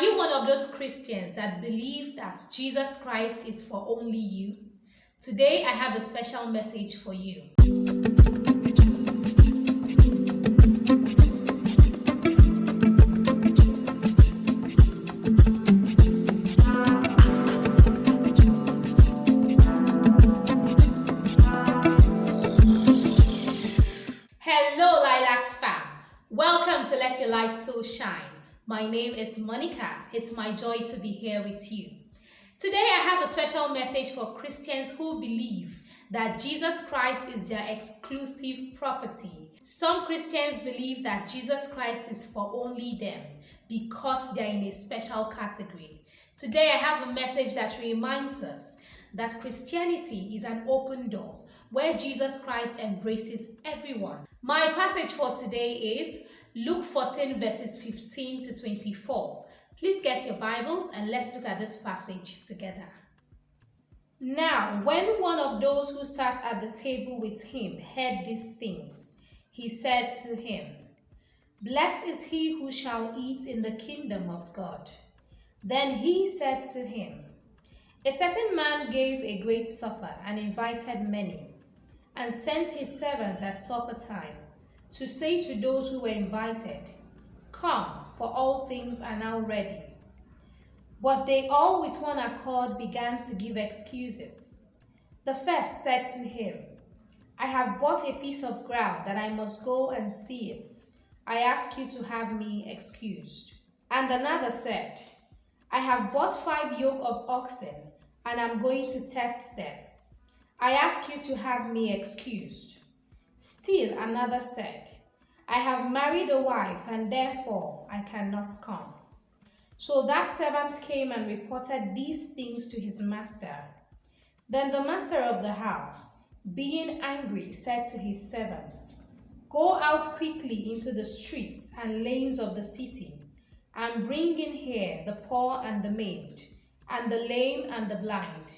you one of those Christians that believe that Jesus Christ is for only you? Today I have a special message for you. Hello Lila's fam. Welcome to Let Your Light So Shine. My name is Monica. It's my joy to be here with you. Today I have a special message for Christians who believe that Jesus Christ is their exclusive property. Some Christians believe that Jesus Christ is for only them because they're in a special category. Today I have a message that reminds us that Christianity is an open door where Jesus Christ embraces everyone. My passage for today is Luke 14 verses 15 to 24. Please get your Bibles and let's look at this passage together. Now, when one of those who sat at the table with him heard these things, he said to him, "Blessed is he who shall eat in the kingdom of God." Then he said to him, "A certain man gave a great supper and invited many, and sent his servant at supper time to say to those who were invited, 'Come, for all things are now ready.' But they all with one accord began to give excuses. The first said to him, 'I have bought a piece of ground that I must go and see it. I ask you to have me excused.' And another said, 'I have bought 5 yoke of oxen and am going to test them. I ask you to have me excused.' Still another said, 'I have married a wife and therefore I cannot come.' So that servant came and reported these things to his master. Then the master of the house, being angry, said to his servants, 'Go out quickly into the streets and lanes of the city, and bring in here the poor and the maimed, and the lame and the blind.'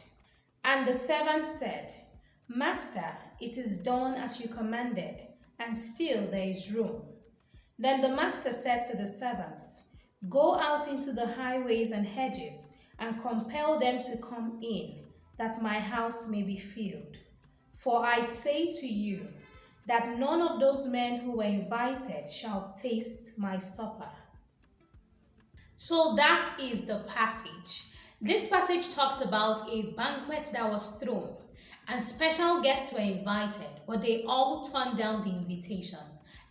And the servant said, 'Master, it is done as you commanded, and still there is room.' Then the master said to the servants, 'Go out into the highways and hedges, and compel them to come in, that my house may be filled. For I say to you, that none of those men who were invited shall taste my supper.'" So that is the passage. This passage talks about a banquet that was thrown, and special guests were invited, but they all turned down the invitation.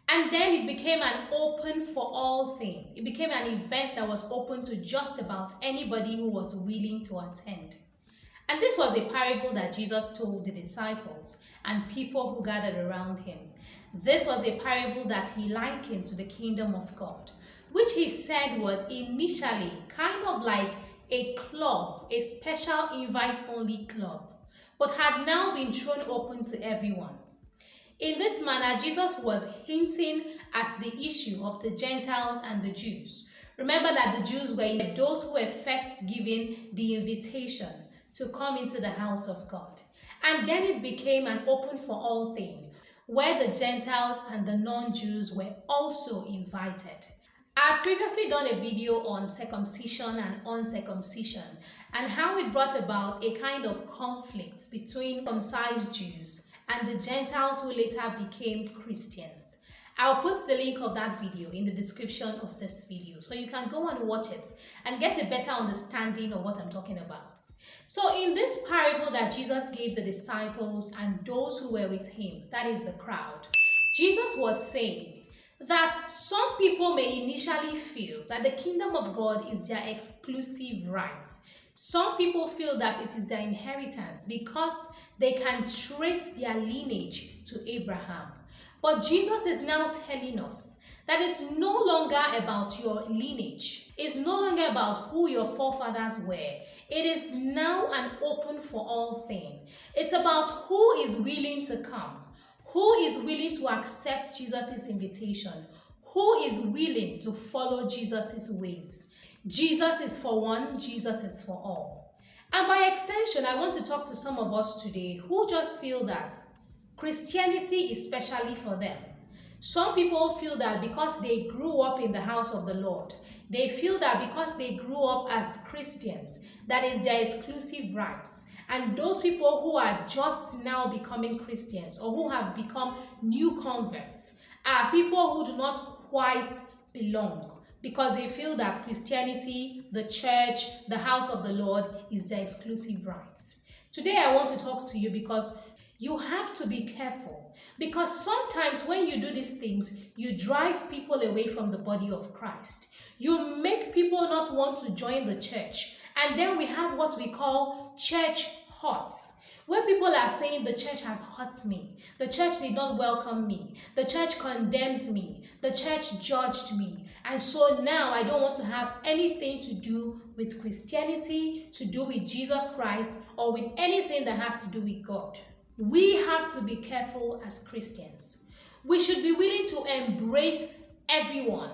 And then it became an open for all thing. It became an event that was open to just about anybody who was willing to attend. And this was a parable that Jesus told the disciples and people who gathered around him. This was a parable that he likened to the kingdom of God, which he said was initially kind of like a club, a special invite-only club, but had now been thrown open to everyone. In this manner, Jesus was hinting at the issue of the Gentiles and the Jews. Remember that the Jews were those who were first given the invitation to come into the house of God. And then it became an open for all thing, where the Gentiles and the non-Jews were also invited. I've previously done a video on circumcision and uncircumcision and how it brought about a kind of conflict between circumcised Jews and the Gentiles who later became Christians. I'll put the link of that video in the description of this video so you can go and watch it and get a better understanding of what I'm talking about. So in this parable that Jesus gave the disciples and those who were with him, that is the crowd, Jesus was saying that some people may initially feel that the kingdom of God is their exclusive right. Some people feel that it is their inheritance because they can trace their lineage to Abraham. But Jesus is now telling us that it's no longer about your lineage. It's no longer about who your forefathers were. It is now an open for all thing. It's about who is willing to come. Who is willing to accept Jesus' invitation? Who is willing to follow Jesus' ways? Jesus is for one, Jesus is for all. And by extension, I want to talk to some of us today who just feel that Christianity is specially for them. Some people feel that because they grew up in the house of the Lord, They feel that because they grew up as Christians, that is their exclusive rights. And those people who are just now becoming Christians or who have become new converts are people who do not quite belong because they feel that Christianity, the church, the house of the Lord is their exclusive rights. Today I want to talk to you because you have to be careful, because sometimes when you do these things, you drive people away from the body of Christ. You make people not want to join the church. And then we have what we call church hurt, where people are saying the church has hurt me, the church did not welcome me, the church condemned me, the church judged me, and so now I don't want to have anything to do with Christianity, to do with Jesus Christ, or with anything that has to do with God. We have to be careful as Christians. We should be willing to embrace everyone,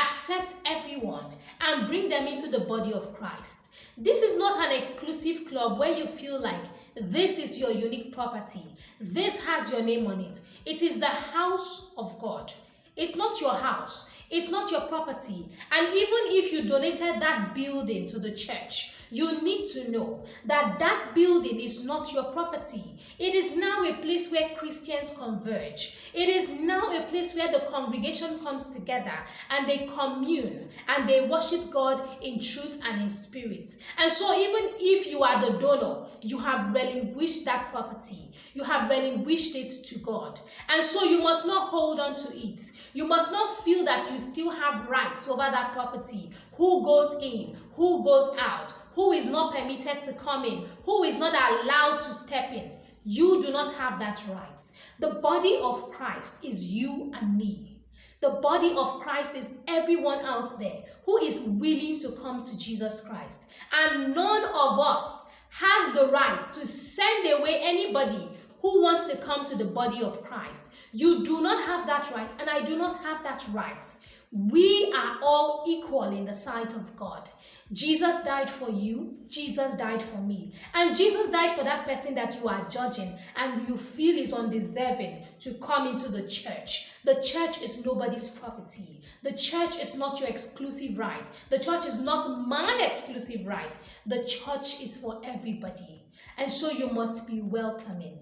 accept everyone, and bring them into the body of Christ. This is not an exclusive club where you feel like this is your unique property. This has your name on it. It is the house of God. It's not your house. It's not your property. And even if you donated that building to the church, you need to know that that building is not your property. It is now a place where Christians converge. It is now a place where the congregation comes together and they commune and they worship God in truth and in spirit. And so even if you are the donor, you have relinquished that property. You have relinquished it to God. And so you must not hold on to it. You must not feel that you still have rights over that property. Who goes in? Who goes out? Who is not permitted to come in? Who is not allowed to step in? You do not have that right. The body of Christ is you and me. The body of Christ is everyone out there who is willing to come to Jesus Christ. And none of us has the right to send away anybody who wants to come to the body of Christ. You do not have that right, and I do not have that right. We are all equal in the sight of God. Jesus died for you. Jesus died for me. And Jesus died for that person that you are judging and you feel is undeserving to come into the church. The church is nobody's property. The church is not your exclusive right. The church is not my exclusive right. The church is for everybody. And so you must be welcoming.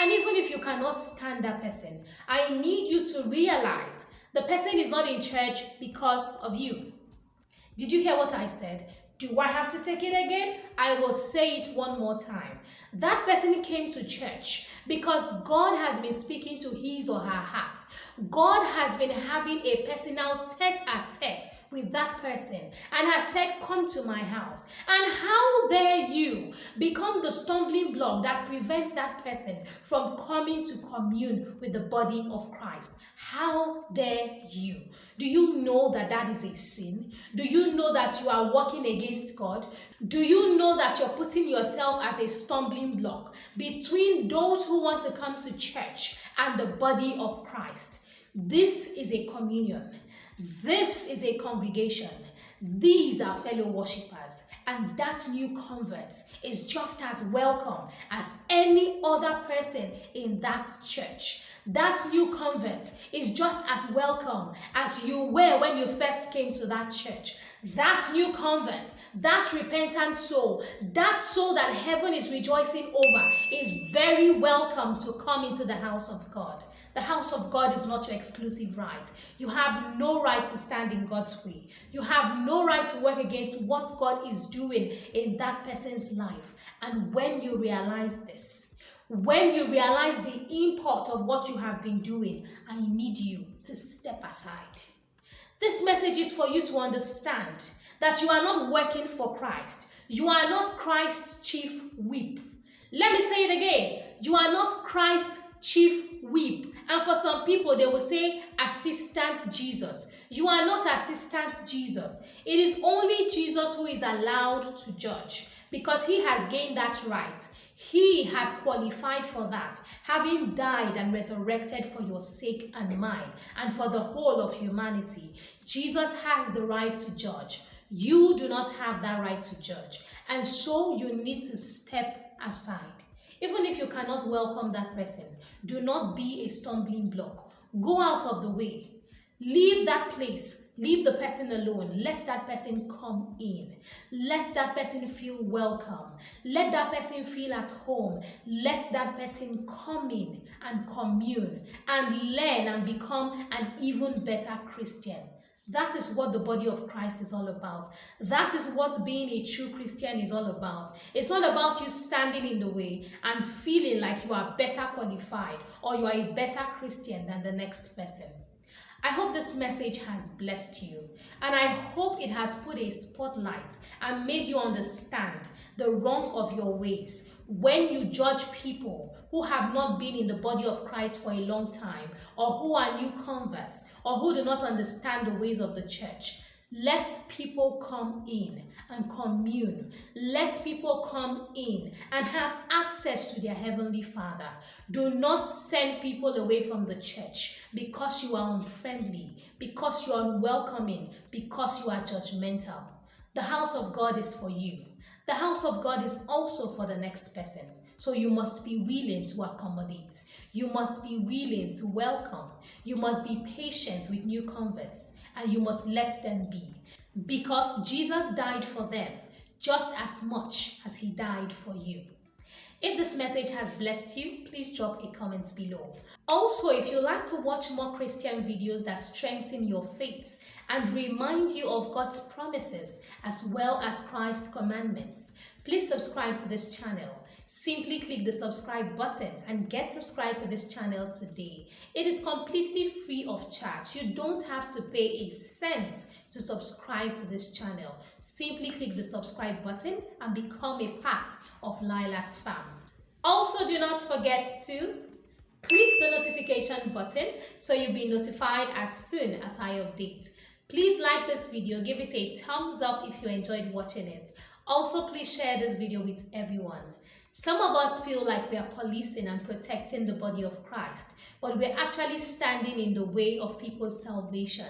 And even if you cannot stand that person, I need you to realize the person is not in church because of you. Did you hear what I said? Do I have to take it again? I will say it one more time. That person came to church because God has been speaking to his or her heart. God has been having a personal tete-a-tete with that person and has said, come to my house. And how dare you become the stumbling block that prevents that person from coming to commune with the body of Christ? How dare you? Do you know that that is a sin? Do you know that you are working against God? Do you know that you're putting yourself as a stumbling block between those who want to come to church and the body of Christ? This is a communion. This is a congregation. These are fellow worshippers, and that new convert is just as welcome as any other person in that church. That new convert is just as welcome as you were when you first came to that church. That new convert, that repentant soul, that soul that heaven is rejoicing over is very welcome to come into the house of God. The house of God is not your exclusive right. You have no right to stand in God's way. You have no right to work against what God is doing in that person's life. And when you realize this, when you realize the import of what you have been doing, I need you to step aside. This message is for you to understand that you are not working for Christ. You are not Christ's chief whip. Let me say it again. You are not Christ's chief whip. And for some people, they will say assistant Jesus. You are not assistant Jesus. It is only Jesus who is allowed to judge because he has gained that right. He has qualified for that, having died and resurrected for your sake and mine, and for the whole of humanity. Jesus has the right to judge. You do not have that right to judge. And so you need to step aside. Even if you cannot welcome that person, do not be a stumbling block. Go out of the way. Leave that place. Leave the person alone. Let that person come in. Let that person feel welcome. Let that person feel at home. Let that person come in and commune and learn and become an even better Christian. That is what the body of Christ is all about. That is what being a true Christian is all about. It's not about you standing in the way and feeling like you are better qualified or you are a better Christian than the next person. I hope this message has blessed you, and I hope it has put a spotlight and made you understand the wrong of your ways when you judge people who have not been in the body of Christ for a long time, or who are new converts, or who do not understand the ways of the church. Let people come in and commune. Let people come in and have access to their Heavenly Father. Do not send people away from the church because you are unfriendly, because you are unwelcoming, because you are judgmental. The house of God is for you. The house of God is also for the next person. So you must be willing to accommodate. You must be willing to welcome. You must be patient with new converts, and you must let them be. Because Jesus died for them just as much as he died for you. If this message has blessed you, please drop a comment below. Also, if you like to watch more Christian videos that strengthen your faith and remind you of God's promises as well as Christ's commandments, please subscribe to this channel. Simply click the subscribe button and get subscribed to this channel today. It is completely free of charge. You don't have to pay a cent to subscribe to this channel. Simply click the subscribe button and become a part of Lila's fam. Also, do not forget to click the notification button so you'll be notified as soon as I update. Please like this video, give it a thumbs up if you enjoyed watching it. Also, please share this video with everyone. Some of us feel like we are policing and protecting the body of Christ, but we're actually standing in the way of people's salvation.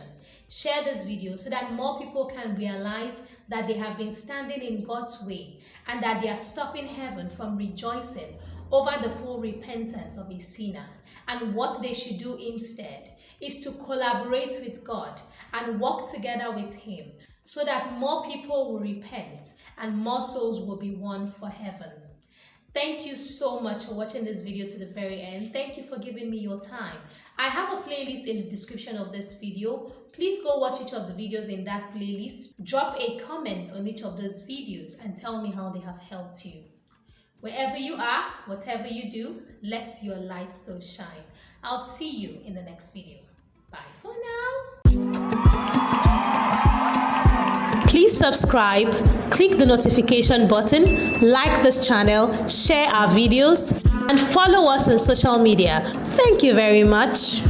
Share this video so that more people can realize that they have been standing in God's way and that they are stopping heaven from rejoicing over the full repentance of a sinner. And what they should do instead is to collaborate with God and work together with him so that more people will repent and more souls will be won for heaven. Thank you so much for watching this video to the very end. Thank you for giving me your time. I have a playlist in the description of this video. Please go watch each of the videos in that playlist. Drop a comment on each of those videos and tell me how they have helped you. Wherever you are, whatever you do, let your light so shine. I'll see you in the next video. Bye for now. Please subscribe, click the notification button, like this channel, share our videos, and follow us on social media. Thank you very much.